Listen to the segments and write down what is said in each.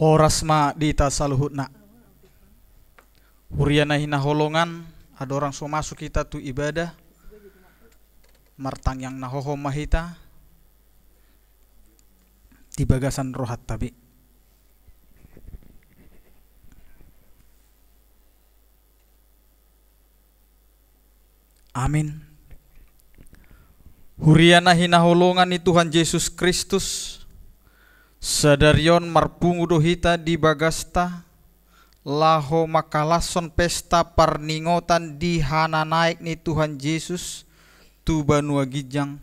Horas ma dita saluhutna. Huriana hina holongan, ada orang so masuk kita tu ibadah. Martang yang nahoho mahita. Di bagasan rohat tabi. Amin. Huriana hina holongan ni Tuhan Yesus Kristus. Sadarion marpungu dohita di bagasta. Laho makalason pesta parningotan di hana naik ni Tuhan Yesus. Tu banua gijang.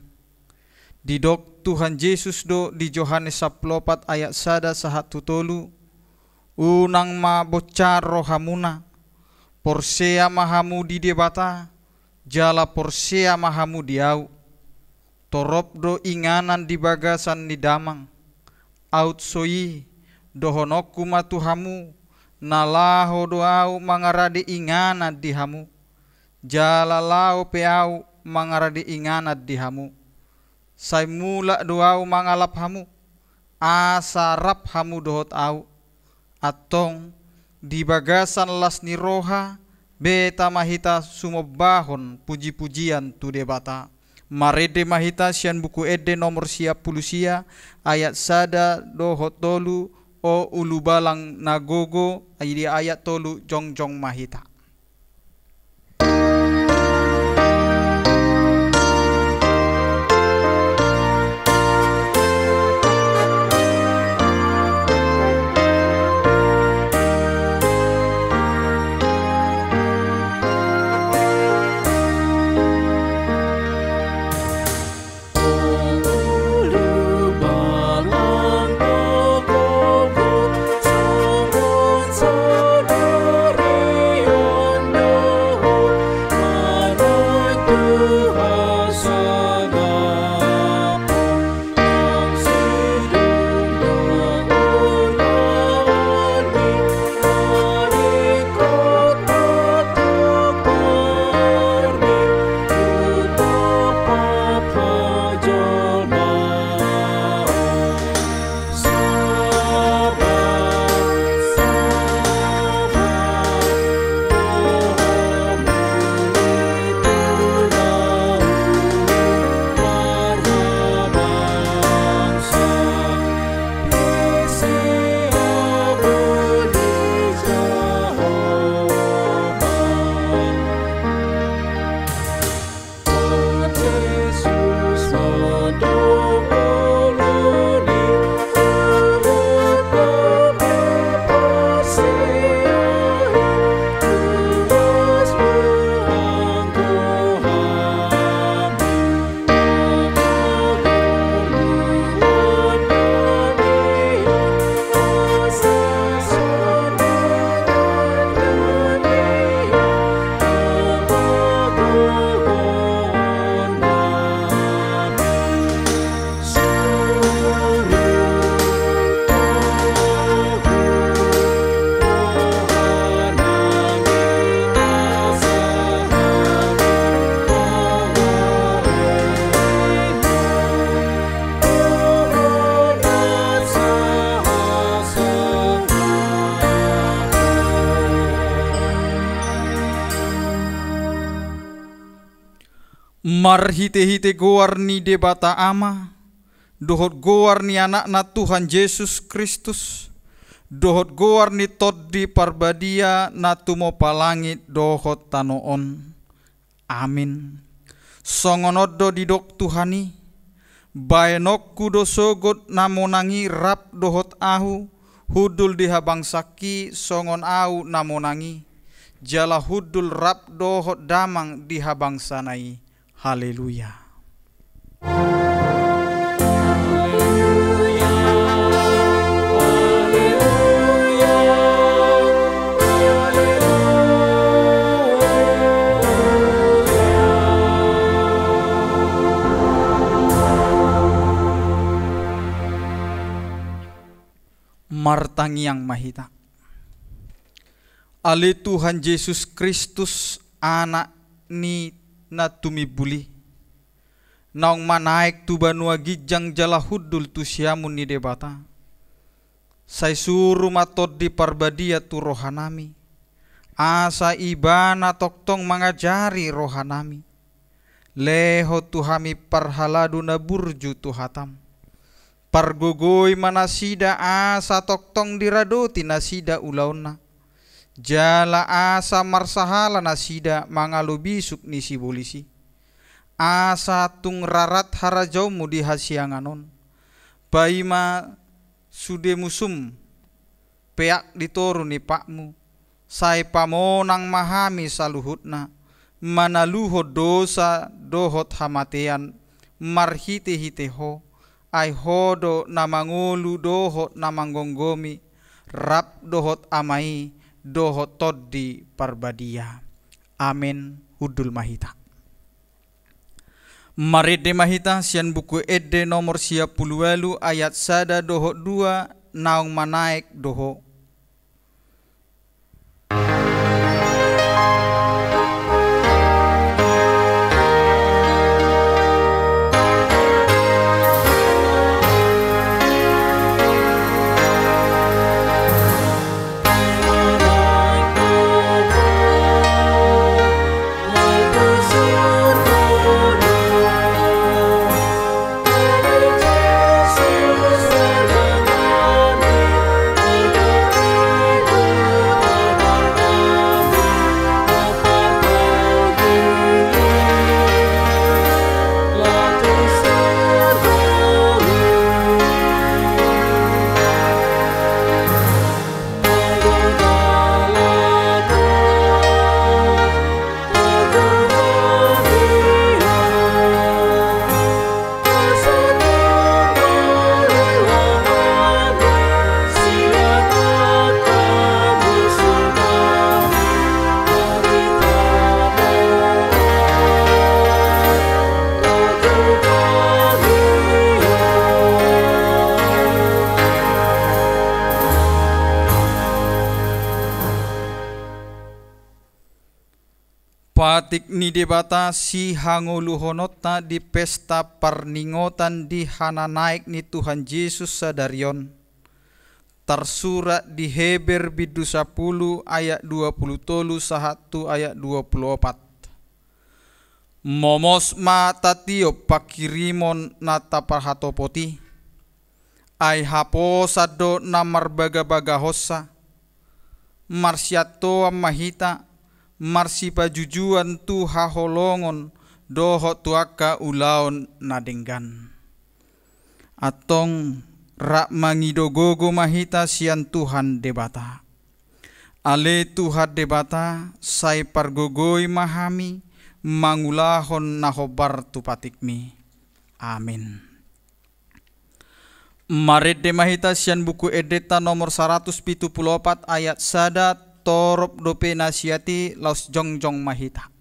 Didok Tuhan Yesus do di Yohanes 14 ayat 1 sahat tutolu. Unang ma bocar rohamuna. Porsea mahamu di debata. Jala porsea mahamu diau. Torop do inganan di bagasan di damang. Aut soi dohonoku matuhamu. Nalaho doau mangaradi inganan dihamu. Jala lao peau mangaradi inganan dihamu. Sai mula doau mangalap hamu. Asarap hamu dohot au. Atong di bagasan las ni roha. Beta mahita sumobahon puji-pujian tu debata. Marede mahita sian buku ede nomor siap pulusia ayat sada dohot tolu o ulubalang nagogo ayat tolu jongjong mahita. Mar hite-hite goar ni debata ama. Dohot goar ni anak na Tuhan Yesus Kristus. Dohot goar ni toddi parbadia na tumo palangit dohot tanoon. Amin. Songonodo didok Tuhani. Baenok kudo sogot namonangi rap dohot ahu. Hudul dihabang saki songon au namonangi. Jala hudul rap dohot damang dihabang sanai. Haleluya. Martang yang mahita. Ali Tuhan Yesus Kristus anak ni na tumibuli. Naong manaik tu banua gijang jala hudul tu siamun ni debata. sai suruh matot di parbadia tu rohanami, asa ibana toktong mengajari rohanami, leho tuhami parhaladu na burju tu hatam, pargogoi manasida asa toktong diradoti nasida ulauna, jala asa marsahala nasida mangalubisuk ni si bolisi, asa tung rarat harajaumu di hasianganon, baima sude musum peak ditoru ni pakmu, sai pamonang mahami saluhutna, manaluho dosa dohot hamatean, marhite hiteho, ai hodo namangulu dohot namanggonggomi, rap dohot amai, dohot toddi parbadia. Amin. Hudul mahita. Marede mahita sian buku Ede nomor 10 ayat 1 doho 2 naung manaik doho. Patik ni debata si hanguluhonota di pesta parningotan di hana naik ni Tuhan Yesus sadarion. Tersurat di Heber bidu 10 ayat 23 sahatu ayat 24. Momos mata tiop pakirimon nata parhatopoti. Ai haposado namar baga-baga hossa. Marsiato mahita. Marsi pajujuan tu haholongon doho tuaka ulaon nadenggan. Atong rak mangidogogo mahita sian Tuhan debata. Ale Tuhan debata sai pargogoi mahami mangulahon nahobar tupatikmi. Amin. Marede mahita sian buku Edeta nomor 174 ayat 1 torop dope nasiati laus jongjong mahita.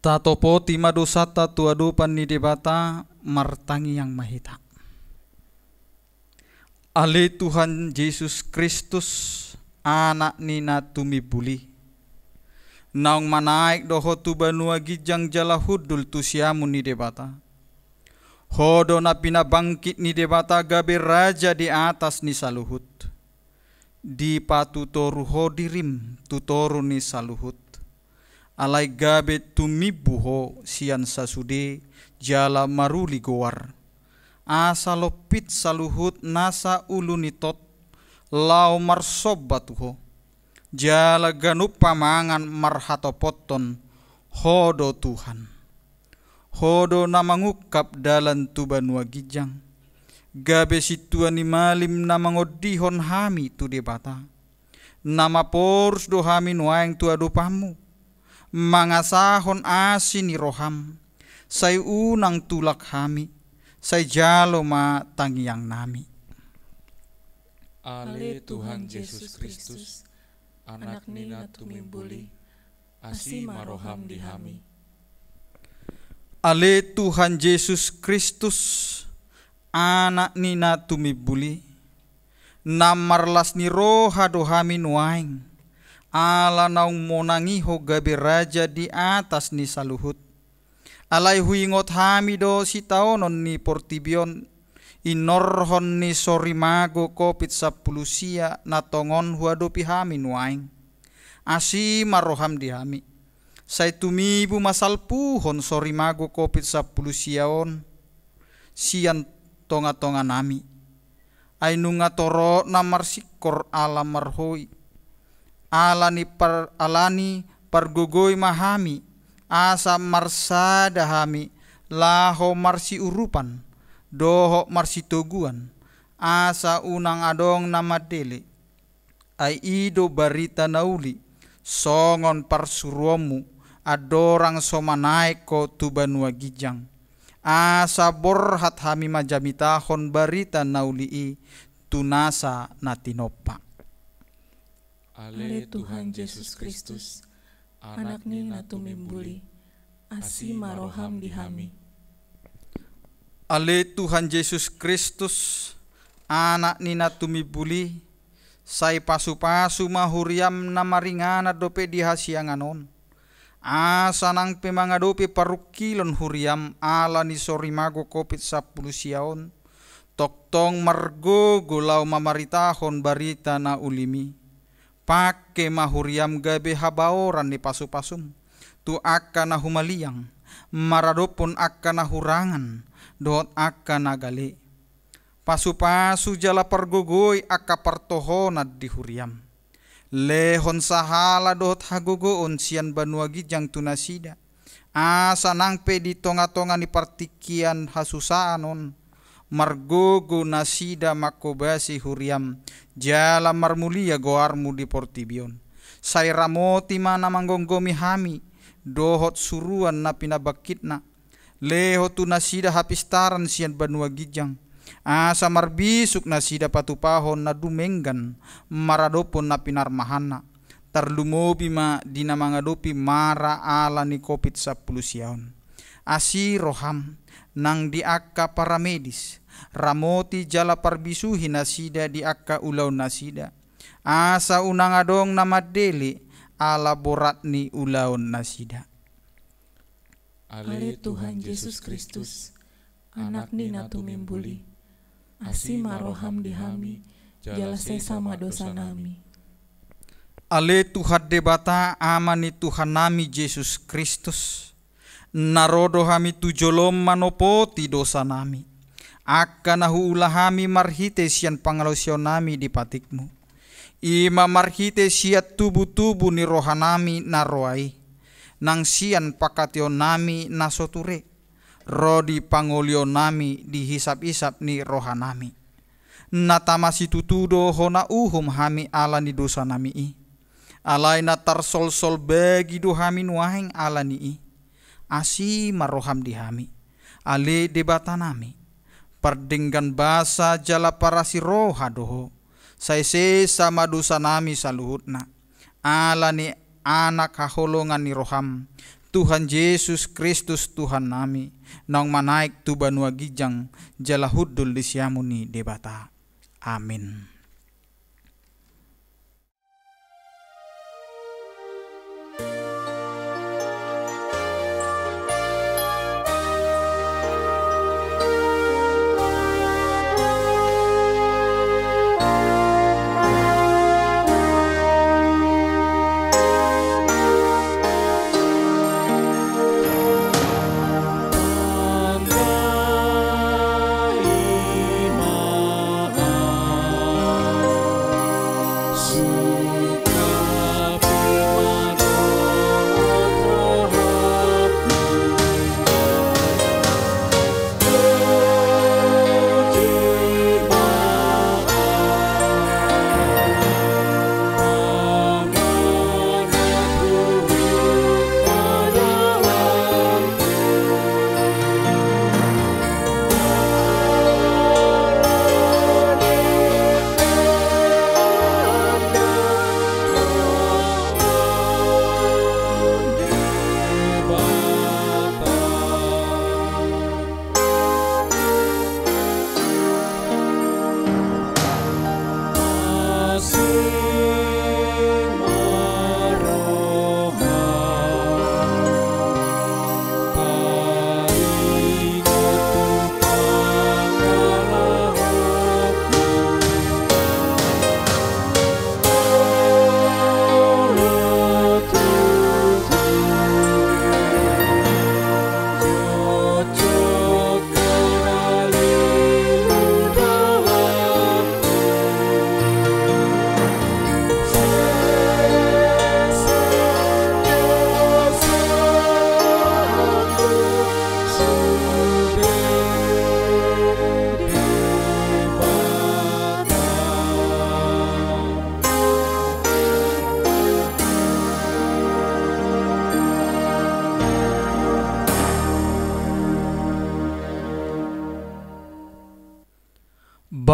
Tatopo tima dosata tuadupan ni debata martangi yang mahita. Ale Tuhan Yesus Kristus anak nina tumibuli. Naung manaik doho tu banua gijang jala hudul tu siamu ni debata. Hodo na pinabangkit ni debata gabe raja di atas ni saluhut. Di patutoru hodirim tutoru ni saluhut. Alai gabe tumibuho sian sasude jala maruli goar. Asa lopit saluhut nasa ulunitot lau marsobatuho. Jala ganup pamangan marhatopoton hodo Tuhan. Hodo na mangukap dalan tubanua gijang. Gabe situan ni malim na mangodihon hami tu debata. Nama porus do hami nuaing tu adupamu. Mangasahon asin ni roham. Say unang tulak hami. Say jalo ma tangiang nami. Ale Tuhan Yesus Kristus, anak nina tumimbuli, asi maroham dihami. Ale Tuhan Yesus Kristus, anak nina tumibuli, namarlas ni roha dohami nuaing, ala naung monangiho gabe raja di atas ni saluhut. Alai huingot hami do si taonon ni portibion, inorhon ni sorimago kopit sapulusia na tongon huadopi hami nuaing. Asi maroham di hami. Say tumibu masalpuhon sorimago kopit sapulusiaon, sian tonga-tonga nami. Ay nunga toro na marsikor ala marhoi. Alani pargogoy mahami. Asa marsada hami. Laho marsi urupan. Doho marsi toguan. Asa unang adong namadele. Ay ido barita nauli. Songon parsuruomu. Adorang somanaik ko tubanua gijang. Asa borhat hami majamitahon barita naulii tunasa natinopa. Ale Tuhan Yesus Kristus, anak nina tumimbuli, asi maroham dihami. Ale Tuhan Yesus Kristus, anak nina tumibuli, say pasu-pasu mahuriam na maringana dope dihasianganon. Asa nang pemangadopi parukilon huriam ala ni sorimago kopit sapulusiaon. Toktong margo gulau mamaritahon barita na ulimi. Pake mahuriam gabe habaoran ni pasu-pasum. Tu akka na humaliang. Maradopon akka na hurangan. Dot akka na gali. Pasu-pasu jala pargogoy akka partohonad di huriam. Lehon sahala dot hagogoon sian banua gijang tunasida. Asa nang pedi tonga-tonga ni partikian hasusaanon. Margogo nasida makobasi huriam. Jala marmulia goarmu di portibion. Say ramoti mana manggonggomi hami. Dohot suruan na pinabakitna. Leho tunasida hapistaran sian banua gijang. Asa marbisuk na sida patupahon na dumenggan maradopon na pinarmahana. Tarlumobi ma dinamangadopi mara ala ni kopit sapulusiaon. Asi roham nang di akka paramedis. Ramoti jala parbisuhi na sida di akka ulaw na sida. Asa unang adong na madeli ala borat ni ulaw na sida. Ale Tuhan Yesus Kristus, anak nina tumimbuli, asi maroham dihami, jala sesama dosa nami. Ale Tuhan debata amani Tuhan nami Yesus Kristus. Narodo hami tujolom manopoti dosa nami. Akka nahu ulahami marhite sian pangalosyon nami di patikmu. Ima marhite siat tubu-tubu ni rohanami naroai. Nang sian pakatyon nami nasoture. Rodi pangolyo nami dihisap-isap ni rohanami. Natamasi tutudo hona uhum hami ala ni dosa nami i. Alay na tarsol-sol bagi do hami nuahing ala ni i. Asi maroham di hami. Ale debata nami. Pardinggan basa jala parasi roha doho. Saise sama dosa nami saluhutna. Ala ni anak haholongan ni roham. Tuhan Yesus Kristus Tuhan nami. Nang manaik tu banua gijang jala hudul di siamuni debata. Amin.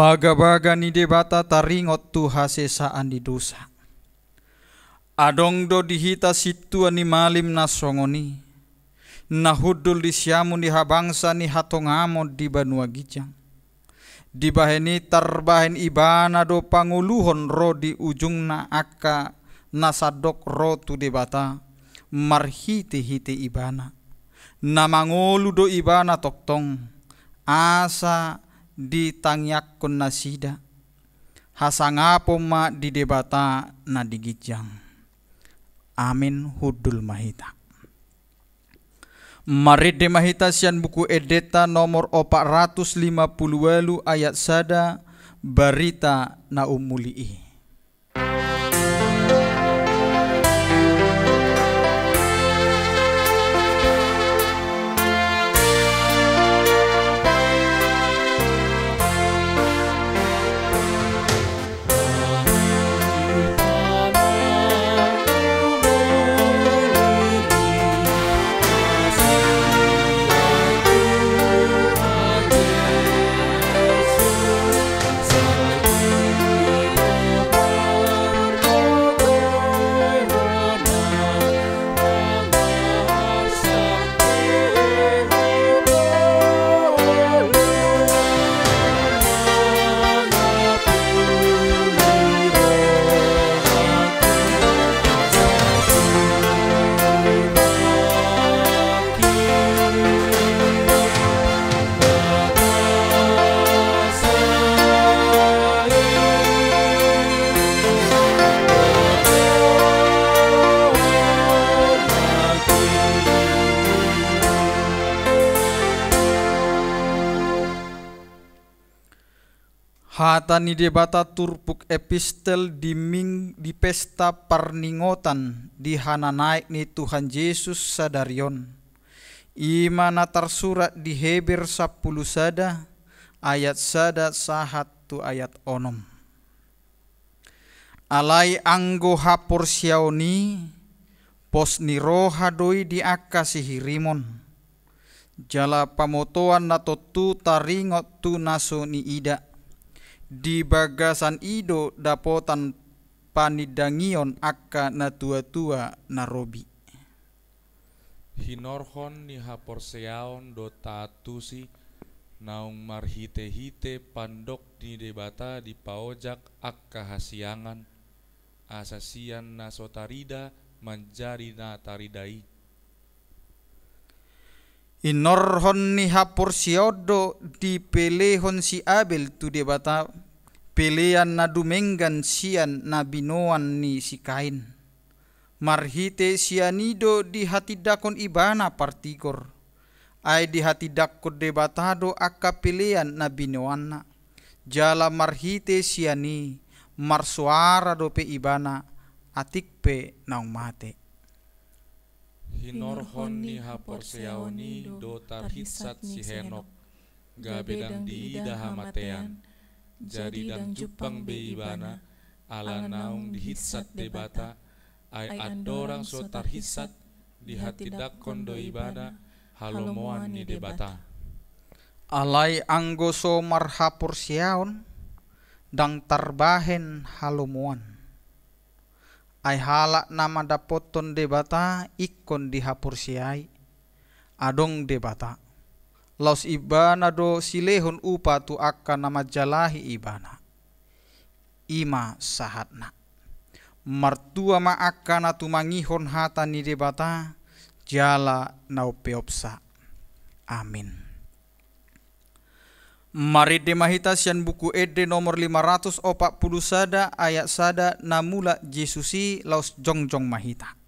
Baga-baga ni debata taringot tu hasesaan di dosa. Adong do dihita situa ni malim na songoni. Nahudul di siamu ni habangsa ni hatongamo di banua gijang. Di baheni tarbahen ibana do panguluhon ro di ujung na aka nasadok ro tu debata. Marhite-hite ibana. Namangolu do ibana toktong. Asa di tangyakon nasida. Hasangapo ma di debata na digijang. Amin hudul mahita. Maride mahita sian buku edeta nomor 458 ayat sada barita na umulii. Hata ni debata turpuk epistel di pesta parningotan di hananaik ni Tuhan Yesus sadarion. Imana tersurat di Heber 10 sada ayat sada sahat tu ayat onom. Alai anggo hapor siaoni pos ni roha doi di aka sihirimon. Jala pamotoan na totu taringot tu naso ni ida. Di bagasan ido dapotan panidangion akka na tua-tua na robi. Hinorhon ni haporseaon do tatusi naung marhite-hite pandok ni debata di paojak akka hasiangan asasian na sotarida manjari na taridai. Inorhon ni haporsiodo di pelehon si Abel tu debata pelean na dumenggan sian na binoan ni si Kain. Marhite sianido di hati dakon ibana partikor. Ay di hati dakon debatado akka pelean na binoan na. Jala marhite siani marsuara do pe ibana atik pe naung mate. Hinorhon ni haporseaoni do tarhitsat si Henok gabedang di ida hamatean jadi dang jupang beibana ala naung dihitsat debata ay andorang so tarhitsat di hati dakon do ibana halomoan ni debata. Alai anggo so marhaporseaon dang tarbahen halomoan. Ay halak nama dapoton debata ikon dihapursiai adong debata laus ibana do silehon upa tu akka nama jalahi ibana ima sahatna martua ma akka na tumangihon hata ni debata jala nau peopsa. Amin. Mari demahita sian buku ede nomor 540 sada ayat sada namula Jesusi laus jongjong mahita.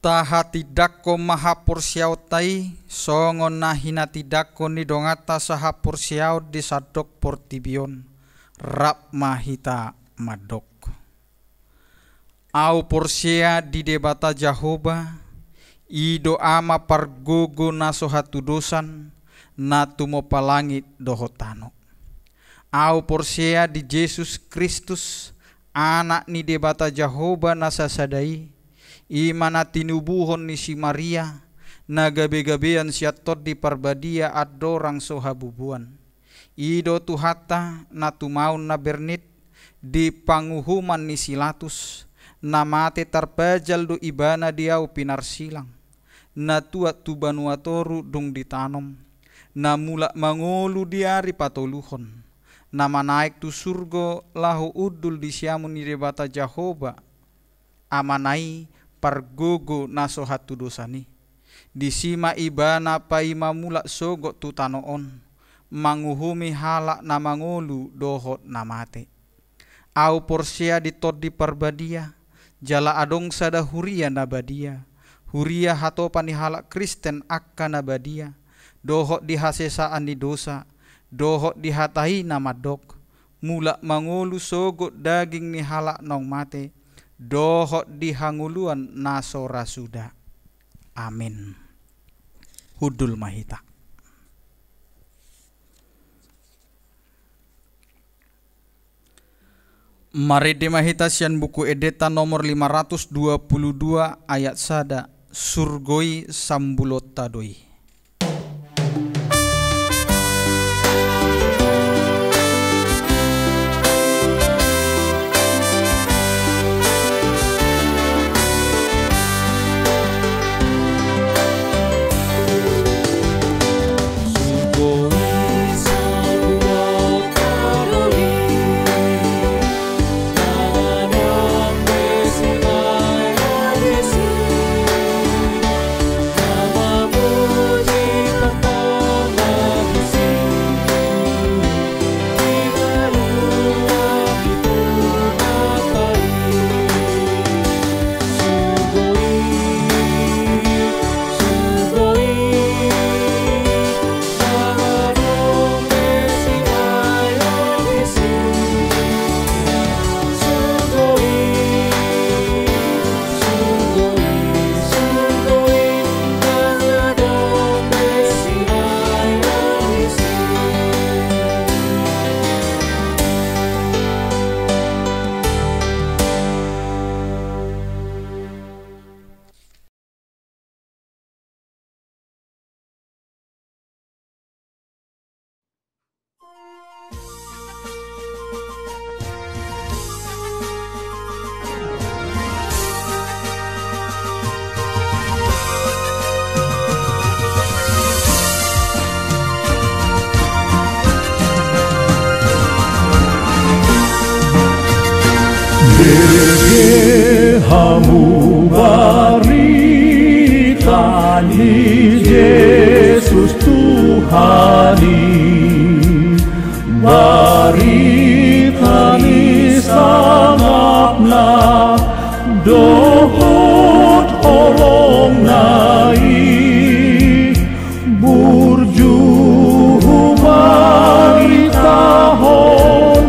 taha tidakko maha porsiautai songon nahina tidakko ni dongata saha porsiaut di sadok portibion rap mahita madok. Au porsia di debata Jahoba ido ama pargogo naso hatu dosan natumo palangit dohotano. Au porsia di Yesus Kristus anak ni debata Jahoba nasa sadai imana tinubuhon ni si Maria nagabe-gabean siatot di parbadia adorang sohabubuan ido tuhata natumaun na bernit di panguhuman ni silatus namate tarpajal do ibana diau pinarsilang na tuat tubanuatoru dong ditanom na mula mangolu diari patoluhon nama naik tu surgo lahu udul di siamun ni debata Jahoba amanai pargogo naso hatu dosani disima ibana paima mula sogo tu tanoon manguhumi halak na mangolu dohot namate. Au porsia ditod di parbadia jala adong sada huria nabadia huria hatopan ni halak Kristen akka nabadia dohot dihasesaan ni dosa dohot dihatai namadok mula mangolu sogo daging ni halak nong mate dohot dihanguluan naso rasuda. Amin. Hudul mahita. Mari di mahita sian buku edeta nomor 522 ayat sada surgoi sambulot tadoi. Hamu baritani Yesus Tuhani, baritani samapna dohot olong nai burju baritahon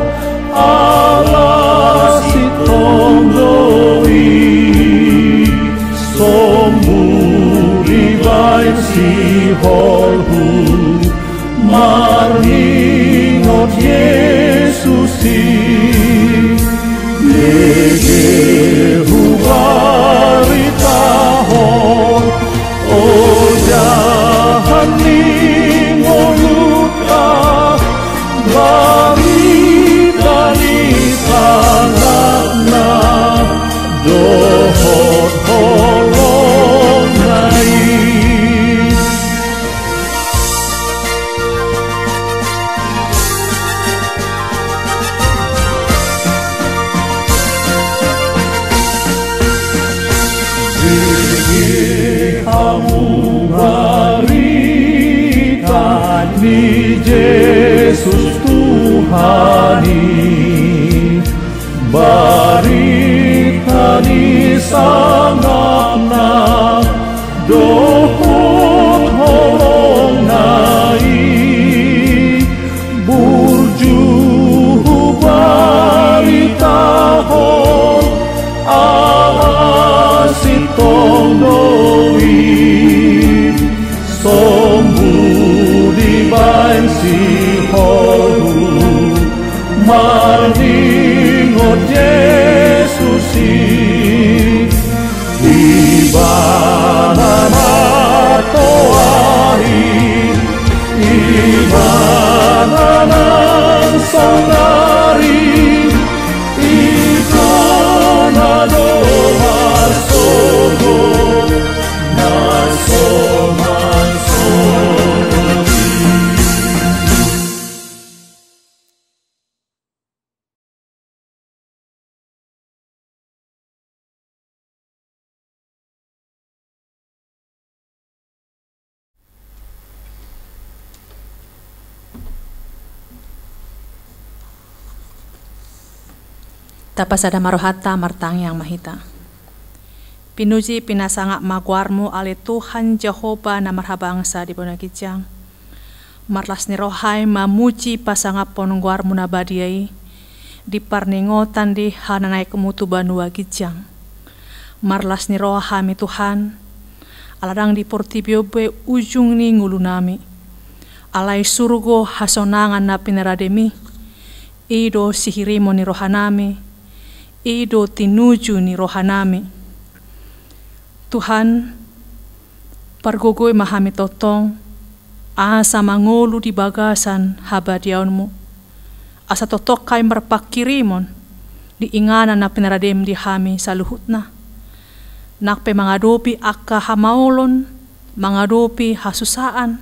ala sitong somuri baik si holhu maringot Yesusi legehu baritahon o jahani ngoluka baritani sangatna dohot holong nai. Hamu baritani Yesus Tuhani, baritani sangatna Tapasada marohata martang yang mahita. Pinuji pinasangak magwarmu ale Tuhan Jehova na marhabangsa di bonakijang. Marlas ni rohai mamuji pasangap ponongwarmu na badiai. Di parningotan di hananay kemutu banua gijang. Marlas ni rohami Tuhan. Aladang di portibiobe ujung ni ngulunami. Alay surgo hasonangan na pinarademi. Ido sihirimo ni rohanami. Ido tinuju ni rohanami. Tuhan, pargogoy mahami totong, asa mangulu di bagasan habadiaunmu. Asa totok kay marpakirimon, di inganan na pinaradem di hami sa luhutna. Nakpe mangadopi akka hamaolon, mangadopi hasusaan,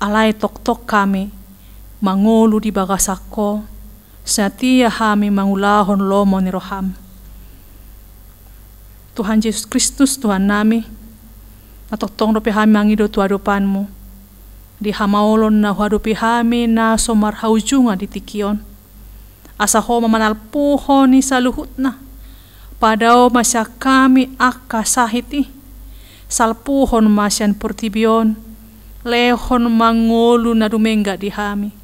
alay tok-tok kami, mangulu di bagasako, sa tiya hami mangulahon lomo ni roham. Tuhan Yesus Kristus Tuhan nami, natotong dopi hami mangido tuadopanmu, di hamaolon na huadopi hami na somar haujunga di tikion, asa ho mamanalpuho ni saluhut na, padao masya kami akka sahiti, salpuhon masyan portibion, lehon mangolu na dumengga di hami,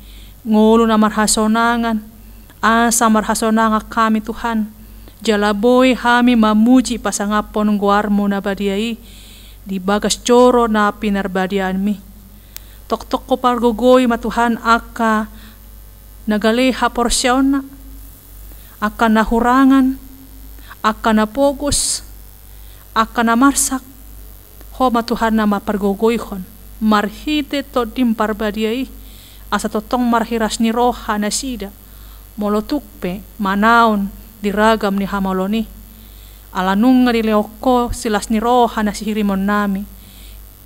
ngolu na marhasonangan, asa marhasonanga kami Tuhan, jalaboy hami mamuji pasangapon guarmo na badiai, di bagas coro na pinarbadian mi. Tok-tok ko pargogoy matuhan aka nagaleha porsyon na, aka nahurangan, aka napogos, aka namarsak, ho matuhan na mapargogoyhon, marhite to dimparbadiai, asa totong marhiras ni roha na sida, molotukpe manaon diragam ni hamaloni. Alanung nga dileoko silas ni roha na sihirimon nami.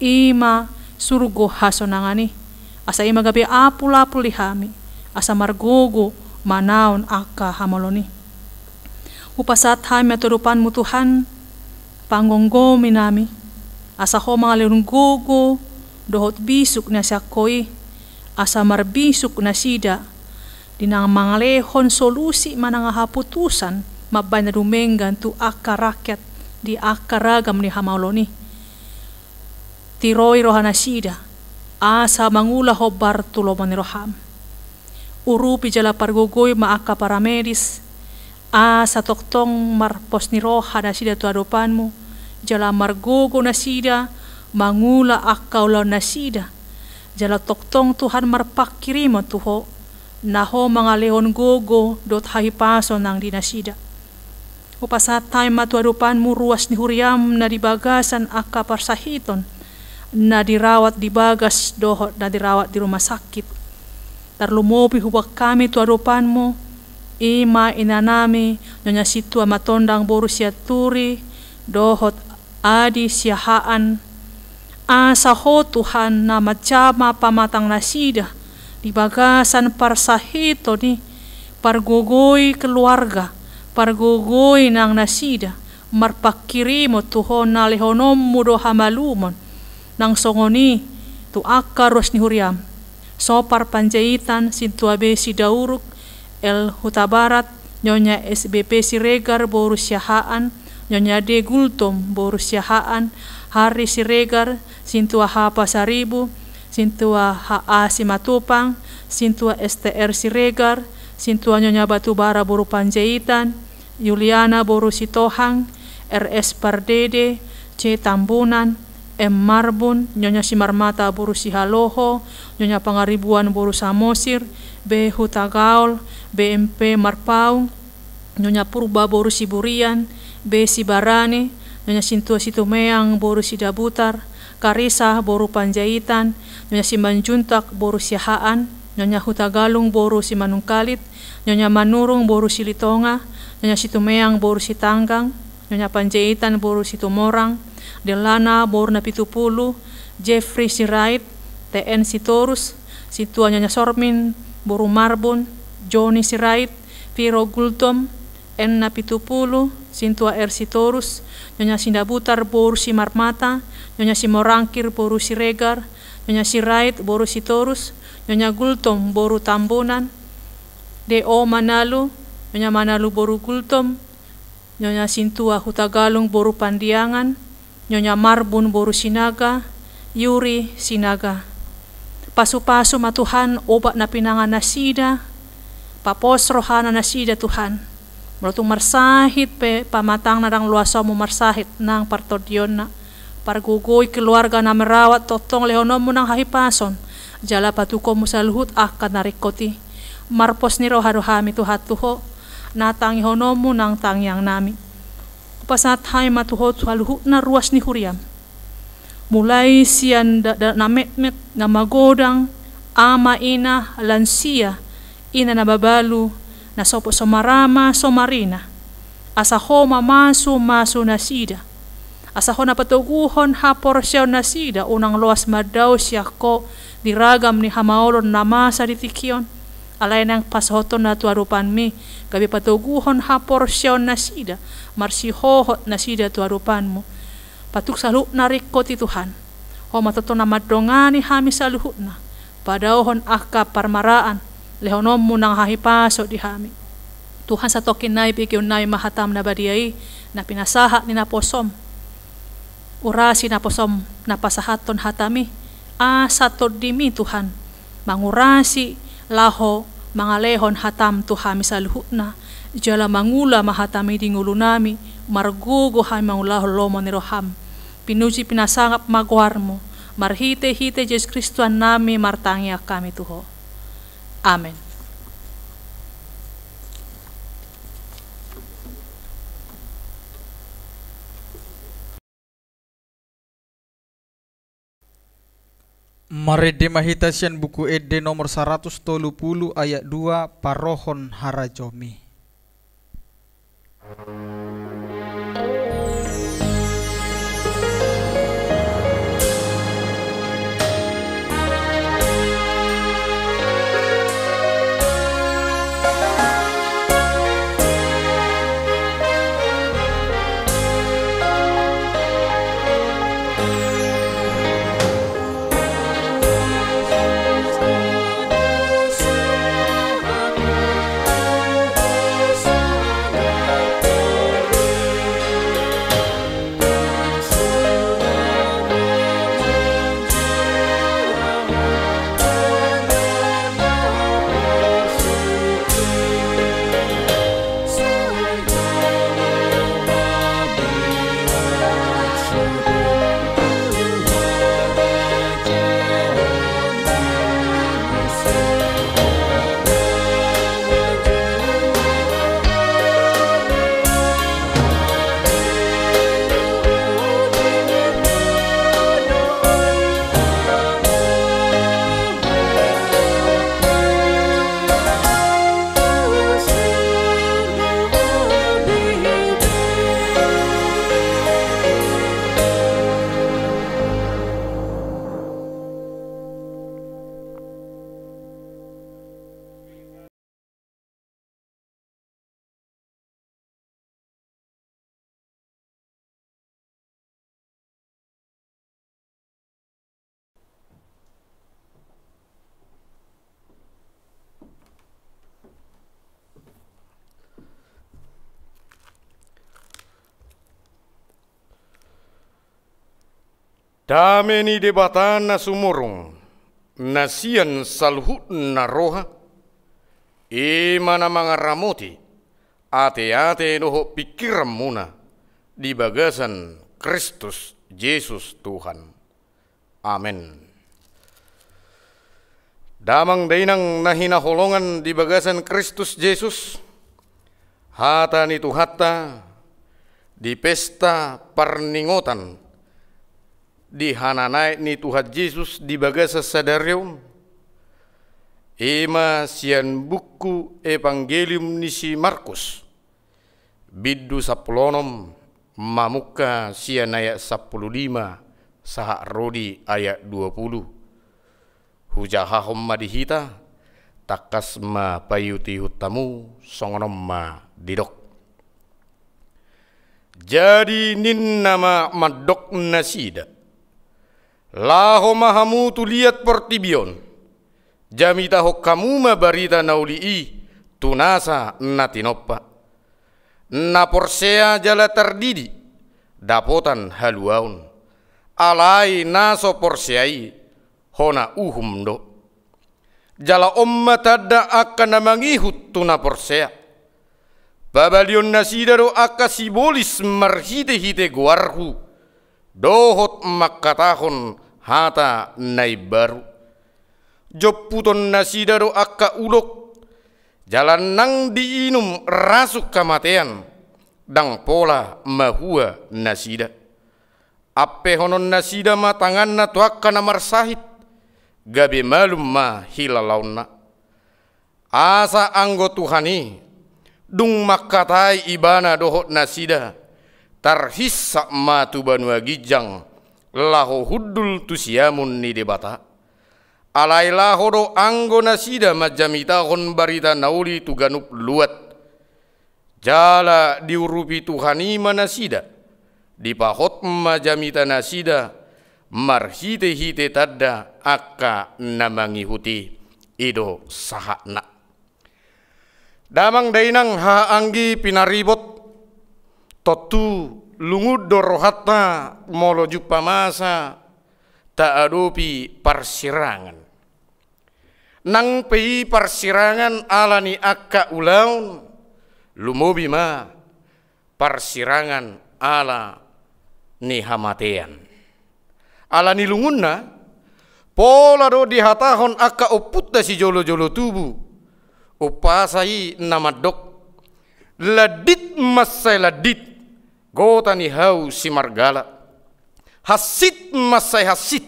Ima surgo hasonangani. Asa ima gabi apul-apul lihami. Asa margogo manaon akka hamaloni. Upasat hami aturupanmu Tuhan, panggonggomi nami. Asa ho mga leunggogo, dohot bisuk na siyakoi. Asa marbisuk na sida, dinang mangalehon solusi manangahaputusan, mabay na dumenggan tu akka rakyat di akka ragam ni hamaloni. Tiroy rohana sida, asa mangula ho bartulo maniroham. Urupi jala pargogoy maaka paramedis, asa toktong marpos ni roha na sida tu adopanmu, jala margogo na sida, mangula akka ulaw na sida, jala toktong Tuhan marpakirimo tuho, naho mga leon gogo dot hahipaso ng dinasida. Upasat tayo matuadupan mo ruas ni Huriam na dibagasan akka parsahiton, na dirawat di bagas dohot na dirawat di rumah sakit. Tarlumopi hubak kami tuadupan mo, ima inanami nyonya situa matondang boru siya turi, dohot adi siyahaan, asa ho Tuhan na madyama pamatang nasida, di bagasan parsahito ni pargogoy keluarga, pargogoy ng nasida, marpakirimo tuhon na lehonom mudo hamalumon, nang songoni tu akaros ni Huriam, so parpanjaitan sintuabe si Dauruk, El Hutabarat, nyonya SBP si Regar boru siyahaan, nyonya De Gultom boru siyahaan, Hari si Regar, sintua hapa saribu, sintua HA si Matupang, sintua STR si Regar, sintua nyonya Batubara boru Panjaitan, Juliana boru si Tohang, RS Pardede, C Tambunan, M Marbun, nyonya si Marmata boru si Haloho, nyonya Pangaribuan boru Samosir, B Hutagaol, BMP Marpaung, nyonya Purba boru si Burian, B si Barane, nyonya sintua si Tumeang boru si Dabutar, Karisa boru Panjaitan, nyonya si Manjuntak boru si Haan, nyonya Hutagalung boru si Manungkalit, nyonya Manurung boru si Litonga, nyonya si Tumeang boru si Tanggang, nyonya Panjaitan boru si Tumorang, Delana boru na 70, Jeffrey si Wright, TN si Torus, situa nyonya Sormin boru Marbun, Johnny si Wright, Piro Gultom, N na 70, sintua R si Torus, nyonya si Dabutar boru si Marmata, nyonya si Morangkir boru si Regar, nyonya si Wright boru si Torus, nyonya Gultom boru Tambunan, D.O. Manalu, Nyonya Manalu boru Gultom, Nyonya Sintua Hutagalung boru Pandiangan, Nyonya Marbun boru Sinaga, Yuri Sinaga. Pasu-pasu matuhan obat na pinangan nasida, papos rohana nasida Tuhan. Melutung marsahit pe pamatang narang luasa mo marsahit nang partodion na. Pargugoy keluarga na merawat totong lehonom mo ng hahipason. Jala patuko mo sa luhut akan narikoti. Marpos ni roha-rohami tuhat tuho. Natangi honom mo ng tangyang nami. Kupasat hay matuhot sa luhut na ruas ni Huriam. Mulai siyan na met-met na magodang ama ina lansia ina na babalu na sopo somarama somarina asaho mamasu masu nasida asaho na patuguhon hapor siya nasida unang loas madaw siya ko diragam ni hamaolon na masa ditikyon alay ng pasahoton na tuarupan mi gabi patuguhon hapor siya nasida marsihohot nasida tuarupan mo patuk saluk narikot ti Tuhan ho matoto na madongani hami sa luhut na padauhon akka parmaraan lehonom mo nang hahipaso di hami Tuhan sa tokin na ibigyon na mahatam na badiyay na pinasaha ni naposom urasi naposom na pasahaton hatami asatod dimi Tuhan mangurasi laho mga lehon hatam tuhami sa luhut na jala mangula mahatami di ngulo nami margugo hay mangulaho lomo ni roham pinuji pinasangap magwar mo marhite-hite Yesus Kristuan nami martangya kami tuho. Amen. Mari dimahitasian buku Ede nomor 130 ayat 2 parohon harajomi. Dameni debatan na sumurung, nasian salhut na roha, mana mga ramoti, ate-ate noho pikiram muna, di bagasan Kristus Yesus Tuhan. Amen. Damang dainang nahinaholongan di bagasan Kristus Yesus, hata ni Tuhata, di pesta parningotan, di hananay ni Tuhan Yesus di bagasa sadaryon, ema sian buku Evangelium ni si Markus, biddu saplonom mamuka sian ayat 15 saha rodi ayat 20. Hujahahom madihita takas ma payuti hutamu songonom ma didok. Jadi nin nama madok nasida. Laho mahamu tu liat portibion. Jamita ho kamu ma barita naulii tunasa natinoppa. Na porsea jala terdidi dapotan haluaun. Alai naso porseai hona uhum do. Jala omma tada akan mangihut tuna porsea. Babalion nasidaro akka sibolis marhite-hite guarhu. Dohot makatahon hata naibaru. Joputon nasidaro akka ulok. Jalan nang diinum rasuk kamatean. Dang pola mahua nasida. Ape honon nasida ma tangan na tuakka na marsahit. Gabe malum ma hilalauna. Asa anggo Tuhani. Dung makatai ibana dohot nasida. Tarhissa ma tubanua gijang. Laho huddul tusiamun ni debata. Alai laho do anggo nasida majamita hon barita nauli tuganup luat. Jala diurupi Tuhani manasida. Dipahot majamita nasida. Marhite-hite tadda akka namangihuti ido sahakna. Damang dainang haanggi pinaribot totu lungud dorohatna molo jupa masa taadopi parsirangan. Nang pei parsirangan alani akka ulaun lumobi ma parsirangan ala ni hamatean. Ala ni lungunna pola do dihatahon akka oputta si jolo-jolo tubuh upasai namadok ladit masai ladit gota ni hau si margala hasit masai hasit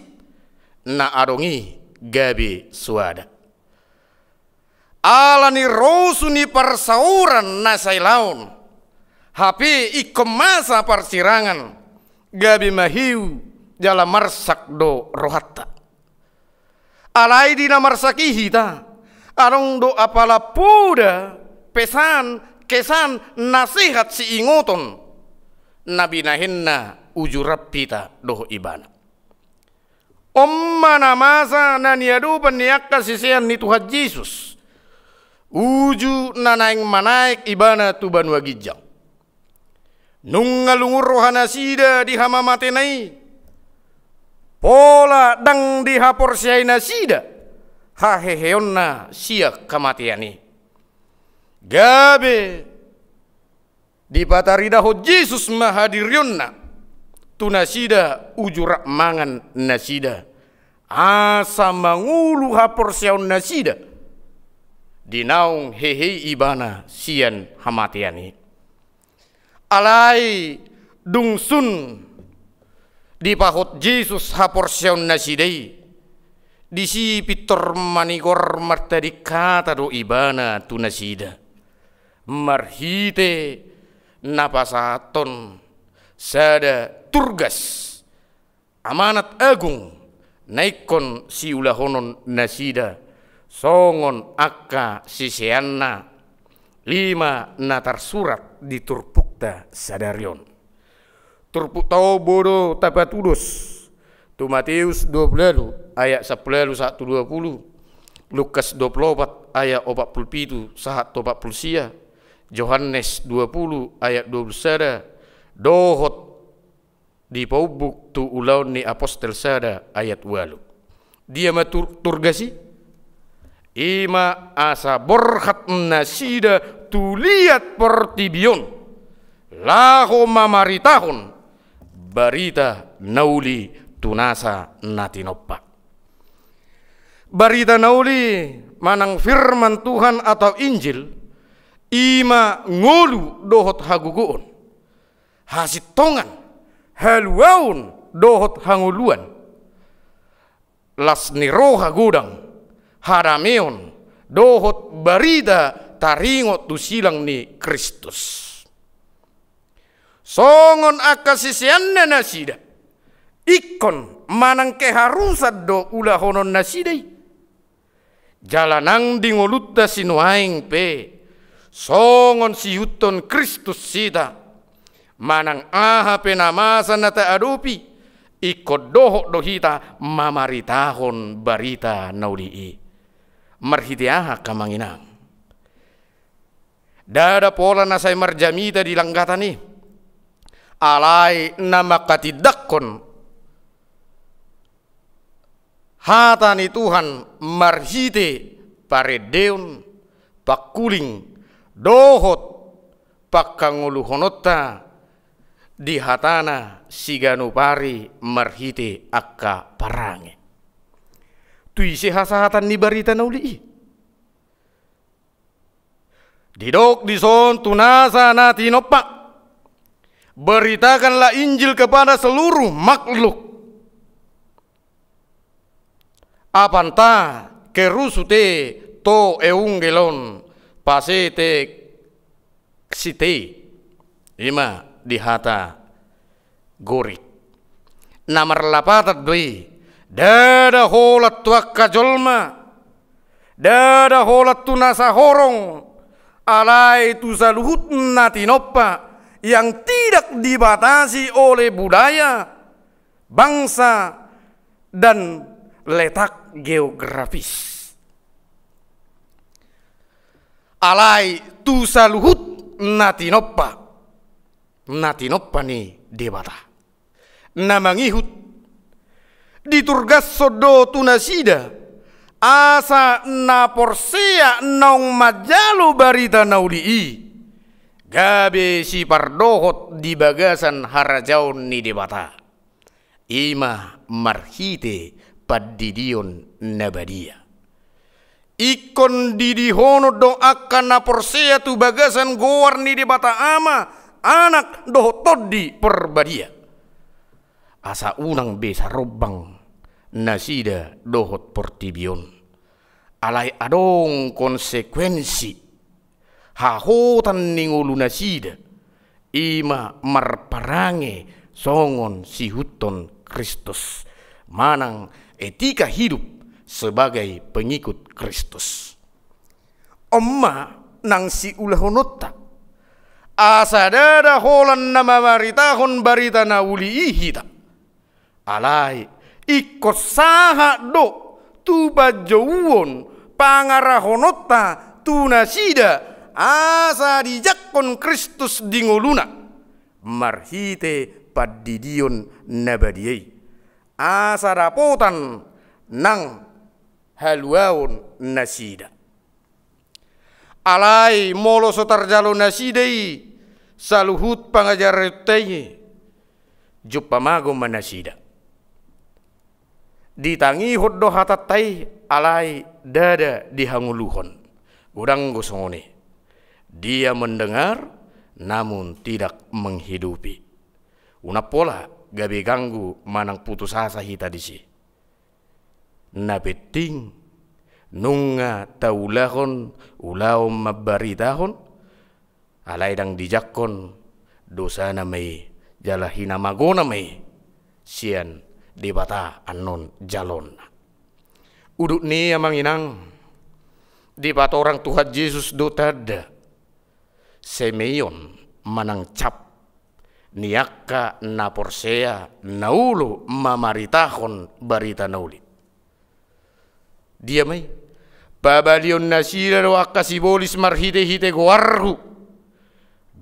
na adongi gabe suada ala ni rosu ni parsauran na sailaun hape ikomasa parsirangan gabe mahiu jala marsak do rohatta. Alai dina marsakihi ta. Arong do apala puda pesan kesan nasihat si ingoton. Nabi nahinna ujurap pita doh ibana. Omma namasa na niadu paniakka sisian ni Tuhan Yesus. Uju nanaing manaik ibana tuban wagijang. Nungalungur rohana sida di hamamatenai. Pola dang dihapor siay nasida haheheonna siak kamatiani. Gabe di patarida ho Jesus mahadirionna tu nasida ujurak mangan nasida asa mangulu hapor siaun nasida dinaung hehe ibana sian hamatiani. Alai dungsun di pahot Jesus haporsion nasidai di si pitor manigor martadi kata do ibana tu nasida marhite napasaton sada turgas amanat agung naikon si ulahonon nasida songon akka siseanna 5 natar surat di turpukta sadarion. Turpuk tau bodo tapatudus tu Matius 20 ayat 11 120 Lukas 24 ayat 47 sahat 40 sia Yohanes 20 ayat 20 dohot di paubuk tu ulaun ni apostel sada ayat 8 dia maturgasi ima asa borhat nasida tuliat pertibion laho mamaritahun barita nauli tunasa natinoppa. Barita nauli manang firman Tuhan atau Injil ima ngolu dohot haguguon hasitongan haluaun dohot hanguluan las niroha gudang harameon dohot barita taringot tu silang ni Kristus. Songon akasisianna nasida ikon manang keharusan do ulahonon nasidai jalanang dingolutta sinuaing pe songon siuton Kristus sida manang aha penamasa nata adopi ikod dohok dohita mamaritahon barita naulii marhiti aha kamanginang Dada pola nasay marjamita di langgatani. Alai nama katidakon. Hatani Tuhan marhite paredeon pakuling dohot pakanguluhonota di hatana siganupari marhite akka parange. Tuisi hasahatan ni barita nauli. Didok dison tunasa natinopa. Beritakanlah Injil kepada seluruh makhluk. Apanta kerusute to eunggelon pasete site ima dihata gorik. Namar lapatat doi dada holat tuak kajolma dada holat tunasa horong. Alai tu saluhut natinopa yang tidak dibatasi oleh budaya, bangsa, dan letak geografis. Alai tu saluhut natinopa ni debata. Namangihut diturgas sodo tunasida. Asa na porsea naung majalu barita naulii. Gabe si pardohot di bagasan harajaun ni debata. Ima marhite padidion nabadia. Ikon didihono doakan na porsea tu bagasan goar ni debata ama. Anak dohotodi perbadia. Asa unang besa robang nasida dohot portibion. Alai adong konsekuensi hahotan ningulu nasida ima marparange songon sihuton Kristus manang etika hidup sebagai pengikut Kristus. Omma nang si ulahonota asadada holan nama maritahon barita nauli ihita alai ikut saha do tuba jauon pangarahonota tunasida asa dijakon Kristus dingoluna marhite padidion nabadiei asa rapotan nang haluaon nasida alai molo sotarjalo nasidei saluhut pangajarretei jupamago manasida ditangi hoddo hatatai alai dada dihanguluhon gudang gosongone dia mendengar namun tidak menghidupi unapola gabe ganggu manang putus asa hita disi nabeting nunga taulahon ulaom mabaritahon alai dang dijakon dosa namai jalahina magona mai sian dibata anon jalon. Uduk ni amang inang dibata orang Tuhan Yesus do tada Simeon manang cap niaka na porsea naulu mamaritahon barita nauli. Dia mai babalion nasira do akasibolis marhite-hite goarhu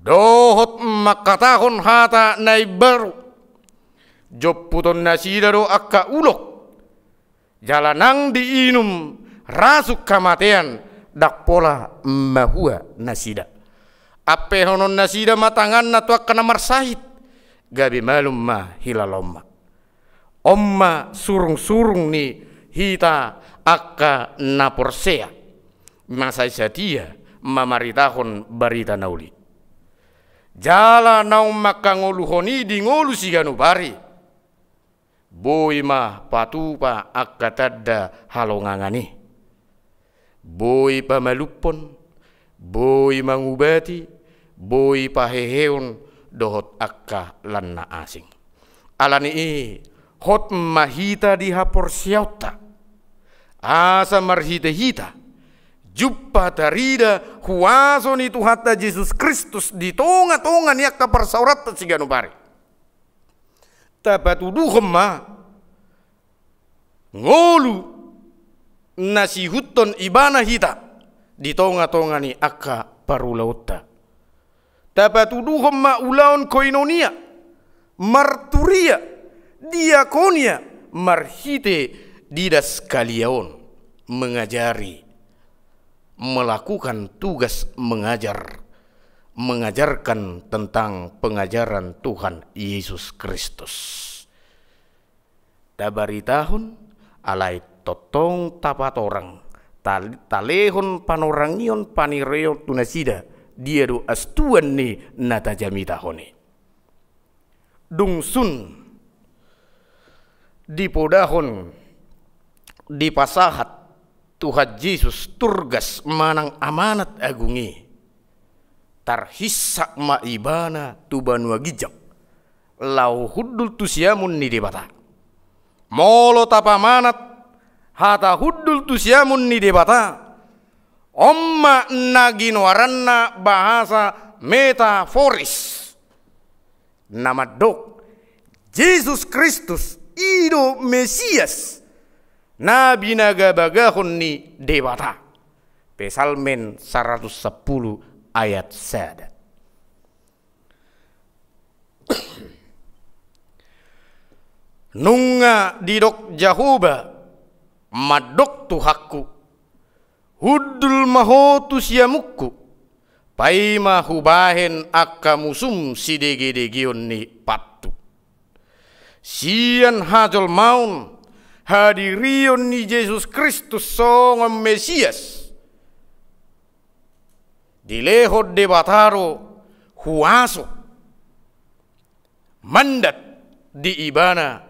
dohot makatahon hata naibaru job puton nasidaro akka ulok jalanang diinum rasuk kamatean dak pola mahua nasida ape honon nasida matangan natwa kana marsahit gabi malum ma hilalomma omma surung-surung ni hita akka naporsea masai sadia mamaritahon barita nauli jala naum makangoluhoni di ngolu siganu bari boy mah patupa akatadda halongangani boy pamalupon boy mangubati boy paheheon dohot akka lanna asing alani hot mahita di hapor siauta asa marhita hita juppa tarida huaso ni Tuhata Yesus Kristus di tonga-tonga ni akka persaurat siganu bari tapatuduhom ma ngolu nasihuton ibana hita di tonga-tonga ni akka parulaota. Tapatuduhom ma ulaon koinonia, marturia, diakonia, marhite didas kaliaon, mengajari, melakukan tugas mengajar, mengajarkan tentang pengajaran Tuhan Yesus Kristus. Dabari tahun alai totong tapat orang, talehon panorangion panireo tunasida, dia do astuan ni natajami tahoni. Dungsun di podahon di pasahat Tuhan Yesus turgas manang amanat agungi tarhissak ma ibana tubanua gijak lau huddul tusiamun ni debata molo tapamanat hata huddul tusiamun ni debata omma naginoaranna bahasa metaforis nama dok Yesus Kristus ido Mesias nabi nagabagahon ni debata Pesalmen 110 ayat sada. Nunga didok Jahoba madok tuhakku huddul mahotus yamukku paima hubahen akka musum sidege-degeon ni pattu sian hajol maun hadirion ni Yesus Kristus songon Mesias dilehod debataro huaso mandat di ibana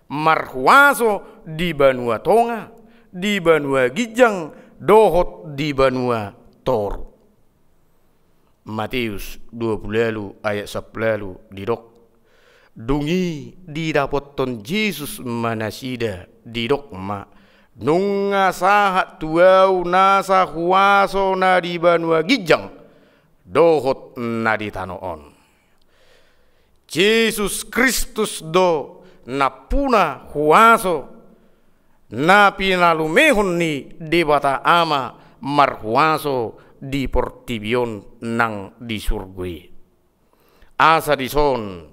marhuaso di banua tonga di banua gijang dohot di banua toru. Matius 20 ayat 10 didok dungi didapoton Yesus manasida didok ma nunga sahat tuau nasa huaso na di banua gijang dohot na di tanoon. Yesus Kristus do napuna huaso na pinalumehon ni debata ama marhuaso di portibion nang di surgui. Asa di son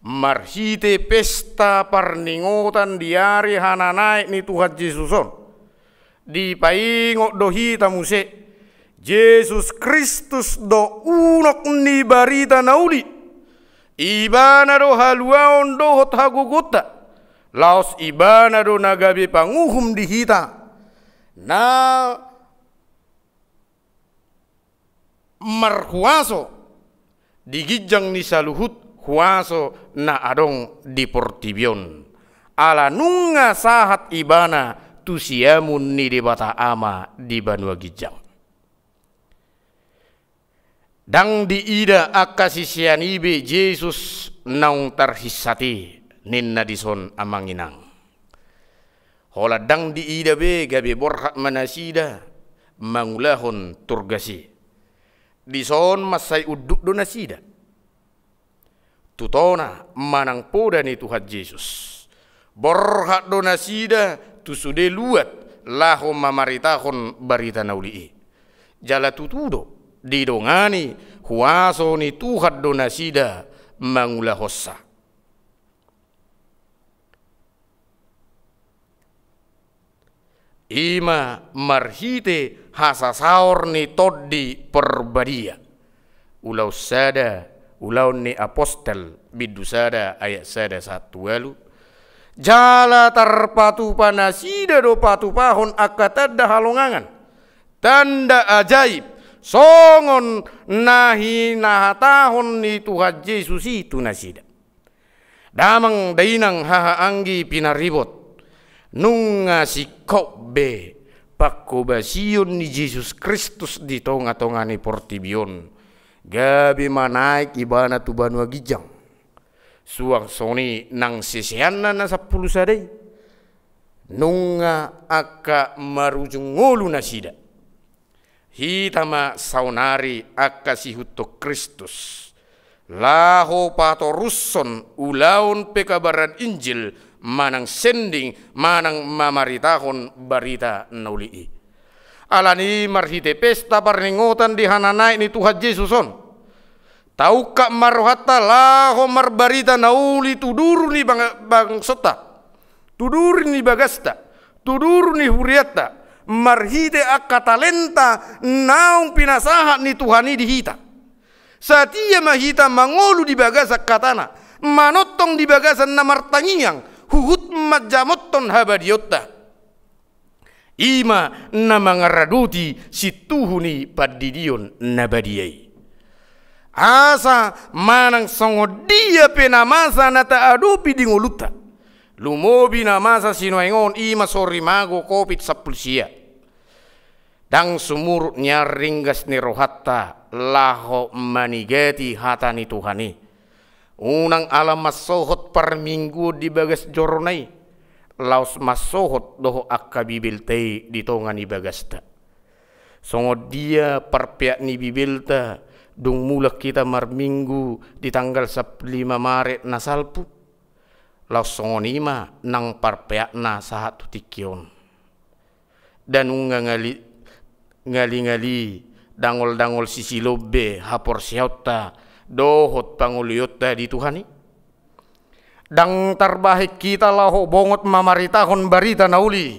marhite pesta parningotan diari hananaik ni Tuhan Yesuson di paingok dohita muse Yesus Kristus do unok ni barita nauli ibana do haluaon dohot hagugota laos ibana do nagabe panguhum dihita na marhuaso digijang ni saluhut huaso na adong di portibion ala nunga sahat ibana tusiamun ni debata ama di banua gijang dang di ida akasisian ibe Yesus naung tarhisati ninna dison amanginang hola dang di ida be gabe borhat manasida mangulahon turgasi dison masai uduk do nasida tutona manang poda ni Tuhan Yesus borhat do nasida tu sude luat laho mamaritahon barita naulii jala tutudo didongani huaso ni Tuhan do nasida mangula hossa ima marhite hasasaor ni toddi perbadia ulau sada ulau ni apostel bidusada ayat sada 1 jala tarpatu panasida do patu pahon akatada halongangan tanda ajaib songon nahi nahatahon ni Tuhan Yesus itu nasida damang dainang haha anggi pinaribot nunga sikok be pakobasion ni Yesus Kristus di tonga-tonga ni portibion gabi manaik ibana tu banua gijang suang soni nang sisiana na 10 sadai nunga aka marujung ngolu nasida hitama saunari aka sihuto Kristus laho patorusson ulaun pekabaran Injil manang sending manang mamaritahon barita naulii alani marhite pesta parningotan di hananai ni Tuhan Yesuson. Tau kak marohata laho marbarita nauli tuduru ni bangsota, tuduru ni bagasta, tuduru ni huriata, marhite akatalenta naung pinasahat ni Tuhani dihita. Satia mahita mangolu di bagasa katana, manotong di bagasan namartangiang, huhut majamotton habadiotta. Ima na mangaraduti situhuni padidion nabadiyai. Asa manang songodia penamasa nata adupi di nguluta. Lumobi namasa sinuengon ima sorimago kopit sapulsia. Dang sumurut nyaringgas ni rohatta laho manigeti hatani Tuhani. Unang alam masohot par minggu di bagas joronai. Laos masohot doho akka bibiltei di tongan ni bagasta. Songod dia parpiak ni bibilta dung mulak kita marminggu di tanggal 5 Maret nasalpu. Laos songonima nang parpiak na sahatu tikion. Dan unga ngali dangol sisi lobe hapor siauta dohot panguliyota di Tuhani. Dang tarbahik kita laho bongot mamaritahon barita nauli.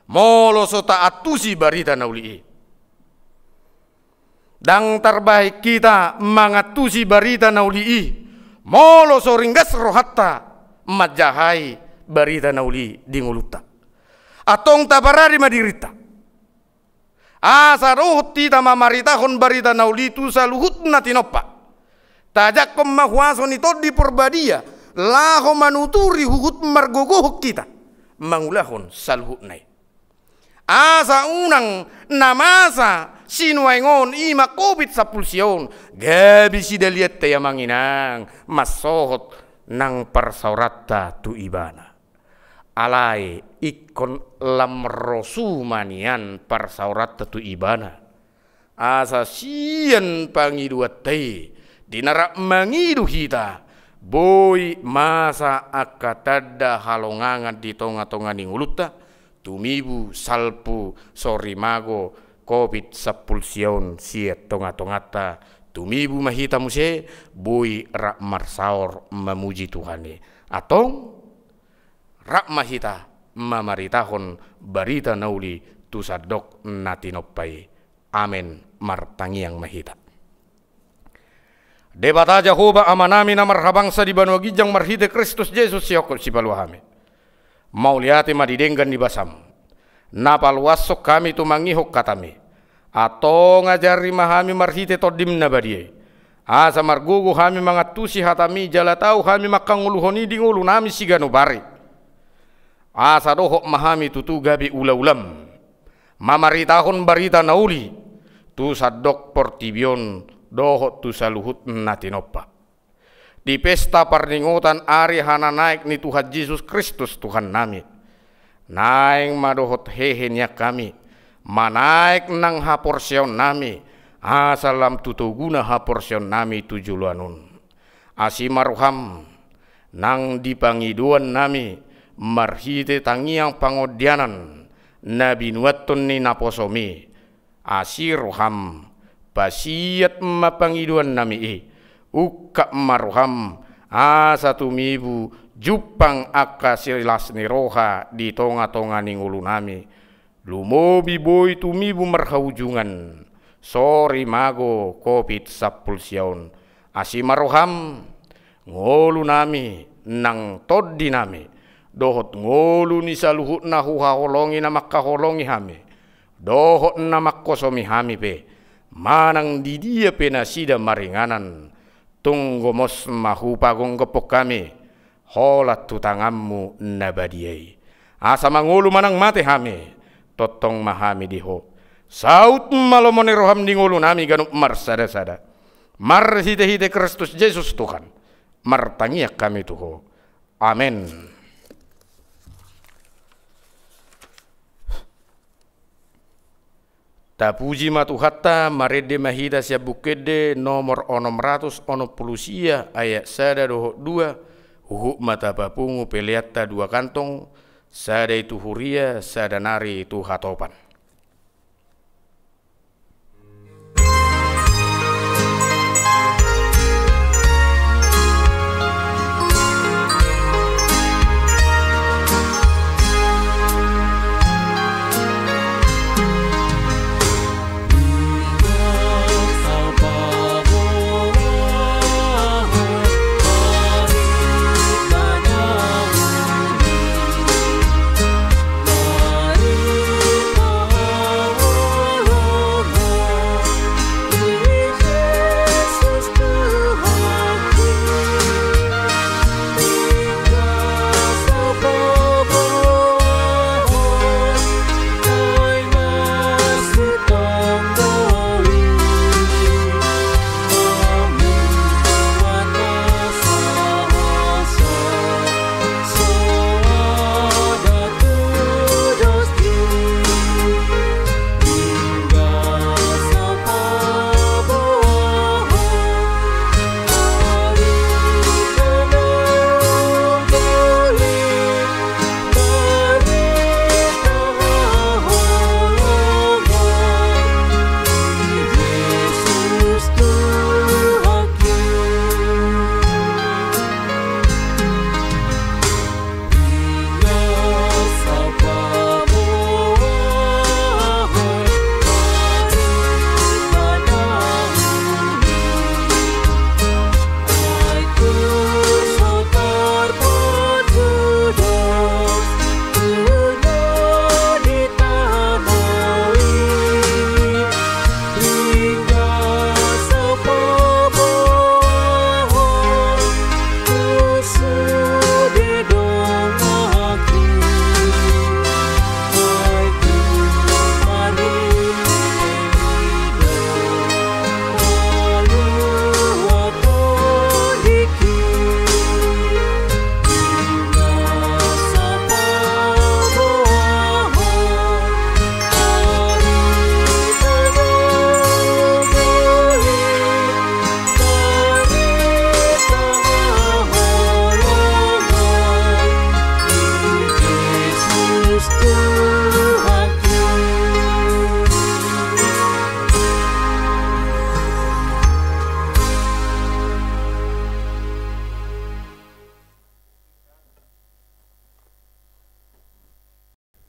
Molo so taatusi barita nauli. Dang tarbahik kita mangatusi barita nauli. Molo so ringgas rohatta majahai barita nauli di nguluta. Atong tabarari madirita. Asa rohut tita mamaritahon barita nauli tu saluhut na tinopa. Tajak pemahuaso nito di perbadia. Laho manuturi huhut margogohok kita mangulahon salhut nai. Asa unang namasa sinuengon ima kopit sapulsion gabi sidaliat ya manginang masohot nang parsaurata tu ibana. Alai ikon lamrosu manian parsaurata tu ibana. Asa sian pangiduatai dinarak mangidu kita. Boy masa akatada halongangan di tonga-tonga ninguluta tumibu salpu sorimago kopit sapulsion siet tonga-tongata tumibu mahita muse boy rak marsaor memuji Tuhani atong rak mahita mamaritahon barita nauli tusadok natinopai amen martangiang mahita. Debata Jehovah amanami na marhabangsa di banua gijang marhite Kristus Yesus siokol si paluahame. Mauliati madidenggan di basam. Napaluasok kami tu mangihok katami. Ato ngajari mahami marhite todim nabadie. Asa margugu kami mangatusi hatami jalatau kami makanguluhoni di ngulu nami sigano bari. Asa dohok mahami tutu gabi ula-ulam. Mamaritahon barita nauli. Tu sadok portibion dohot tu saluhut natinopa. Di pesta parningotan ari hana naik ni Tuhan Yesus Kristus Tuhan nami. Naing madohot hehenya kami. Manaik nang haporsion nami. Asalam tutuguna haporsion nami tujuluanun. Asimaruham nang dipangiduan nami. Marhite tangiang pangodianan. Nabi nuaton ni naposomi. Asiruham. Basiat mapangiduan nami ukak maruham asa tumibu jupang akasilas ni roha di tonga-tonga ningulu nami lumobi boy tumibu marhaujungan sori mago kopit sapulsion asimaruham ngolu nami nang toddi nami dohot ngolu ni saluhut na huhaholongi na makaholongi hami dohot na makosomi hami pe manang di dia penasida maringanan tunggomos mahupagong gepok kami holat tutangammu nabadiai asa mangulu manang mate hami totong mahami diho saut malomone roham di ngulu nami ganup marsada-sada mar hite-hite Kristus Yesus Tuhan martangiak kami tuho amen. Tapuji matuhatta marede mahida sia bukede nomor 600 pulusia ayat sada doho 2 uhuk mata papungu peliatta 2 kantong sada itu huria sada nari itu hatopan.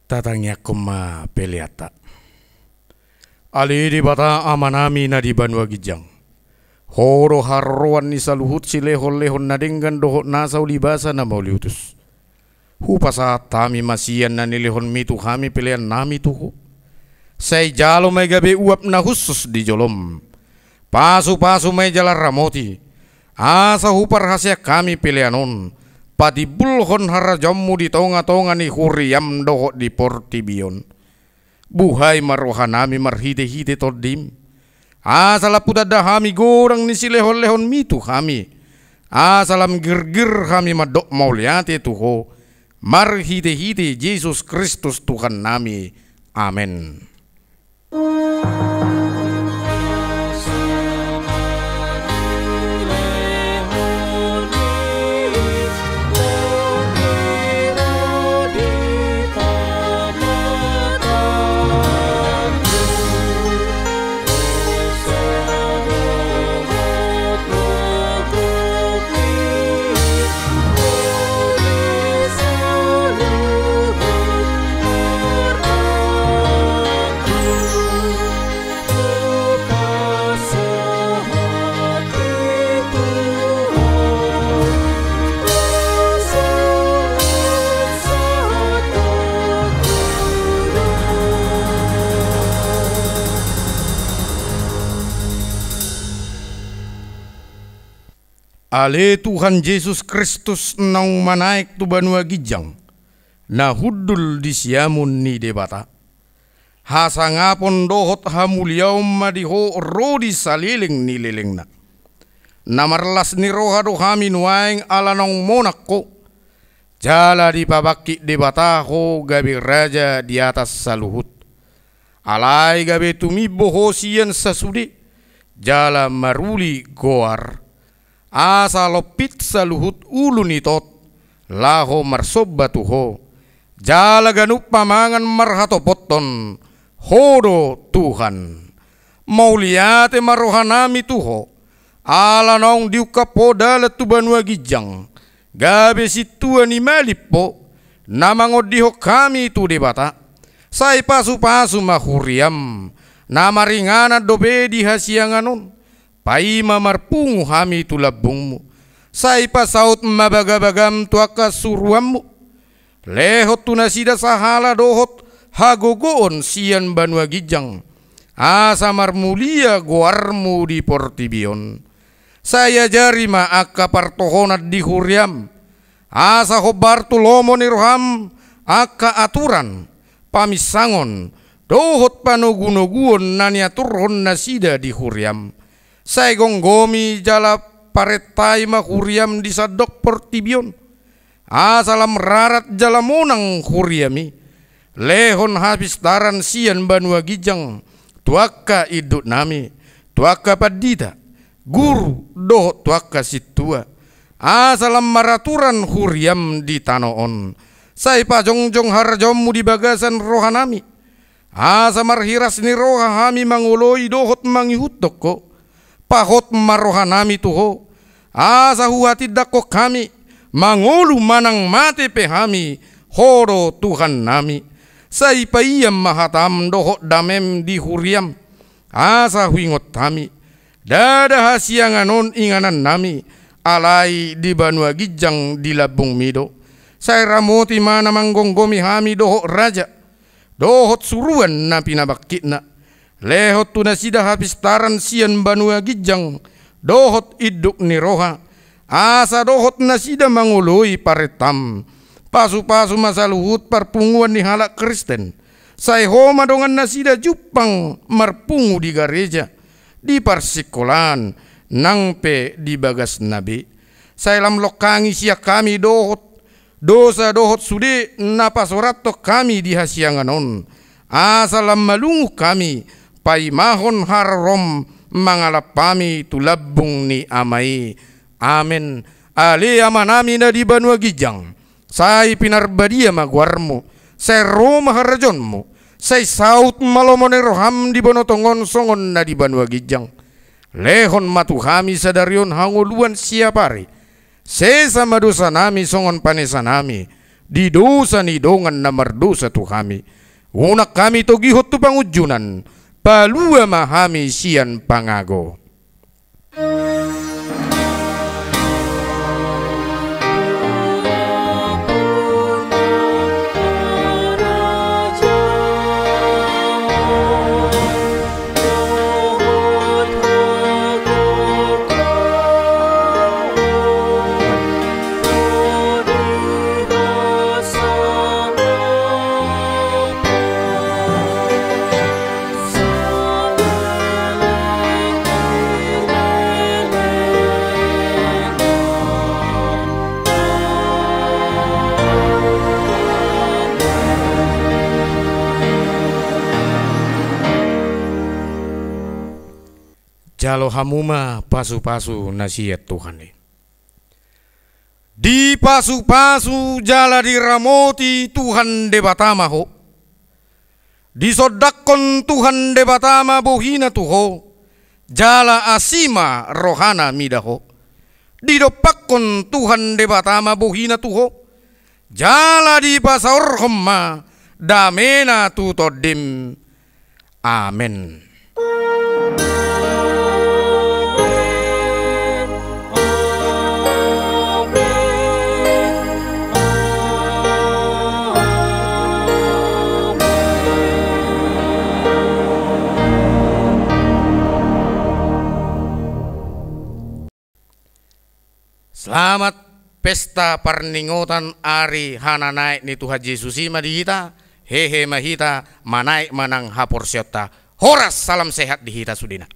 tatangnya koma peliata. Ali di bata amanami na di Banua Gijang. Horo harroan ni saluhut si lehon-lehon na denggan dohot nasa ulibasa na mauliutus. Hupasa tami masian na nilehon mitu kami pilihan nami tuho. Say jalo may gabi uap na husus di jolom. Pasu-pasu may jalar ramoti. Asa hupar hasya kami pilihanon. Pati bulhon harajamu di tonga-tonga ni huriam dohot di Portibion. Buhay marohanami marhite-hite todim. Asala pudada kami gorang ni silehon-lehon mitu kami. Asalam gir-gir kami madok mauliate tuho. Marhite-hite Yesus Kristus Tuhan nami. Amin. Ale Tuhan Yesus Kristus nang manaik tu Banua Gijang na hudul di siamun ni debata hasangapon dohot hamuliaw madiho rodi saliling ni lelengna namarlas ni roha do kami nuaing alanong monakko jala di pabaki debata ho gabi raja di atas saluhut alai gabi tumibo hosian sasudi jala maruli goar asa lopit saluhut ulun itot laho marsoba tuho jala ganup pamangan marhato poton hodo Tuhan mauliate marohanami tuho ala nong diuka poda letu Banua Gijang gabe situa ni malipo namangodiho kami tu debata sai pasu-pasu mahuriam namaringana dobe di hasianganon Paima marpungu hami tulabungmu. Sai pasaut mabagabagam tuaka suruammu. Lehot tunasida sahala dohot hagogoon sian Banua Gijang. Asa marmulia goarmu di Portibion. Saya jarima akka partohonat di huriam. Asa hobar tulomo ni roham akka aturan. Pamisangon dohot panogunoguon naniaturhon nasida di huriam. Saya gonggomi jala paretai mahuriam di sadok Portibion. Asalam rarat jala monang huriami. Lehon habis taran sian Banua Gijang. Tuaka idut nami. Tuaka padita. Guru doh tuaka situa. Asalam maraturan huriam di tanoon. Saya pajongjong harjommu di bagasan rohanami. Asa marhiras ni roha hami manguloi dohot mangihut toko. Pahot marohanami tuho asa huati dako kami mangulu manang mate pehami horo Tuhan nami sai paiyam mahatam dohot damem di huriam asa huingot kami dada hasianganon inganan nami alai di Banua Gijang di Labung Mido sai ramoti mana manggonggomi hami dohot raja dohot suruan na pinabakitna lehot tunasida habis taran sian Banua Gijang dohot iduk ni roha asa dohot nasida mangului paretam pasu-pasu masaluhut parpunguan ni halak Kristen sai homa dongan nasida jupang marpungu di gereja di parsikolan nangpe di bagas nabi sai lam lokangi sia kami dohot dosa dohot sude napasorato kami di hasianganon asa lam malungu kami paimahon harom mangalapami tulabung ni amai. Amin. Ali amanami na di Banua Gijang. Sai pinarbadia magwarmu. Sai roma harajonmu. Sai saut malomone roham di bonotongon songon na di Banua Gijang. Lehon matu kami sadarion hanguluan siapari. Sesa madosa nami songon panesa nami. di dosa ni dongan na mardosa tu kami. Unak kami to gihot tu pangujunan, palua mahami sian pangago. Jalo hamuma pasu-pasu nasihat Tuhan. Di pasu-pasu jala diramoti Tuhan debatama ho. Di sodakon Tuhan debatama bohina tuho. Jala asima rohana midaho. Di dopakon Tuhan debatama bohina tuho. Jala di pasaur homma damena tutodim. Amen. Selamat pesta parningotan ari hana naik ni Tuhan Yesus ima dihita, hehe mahita manaik manang hapor syota. Horas salam sehat dihita sudina.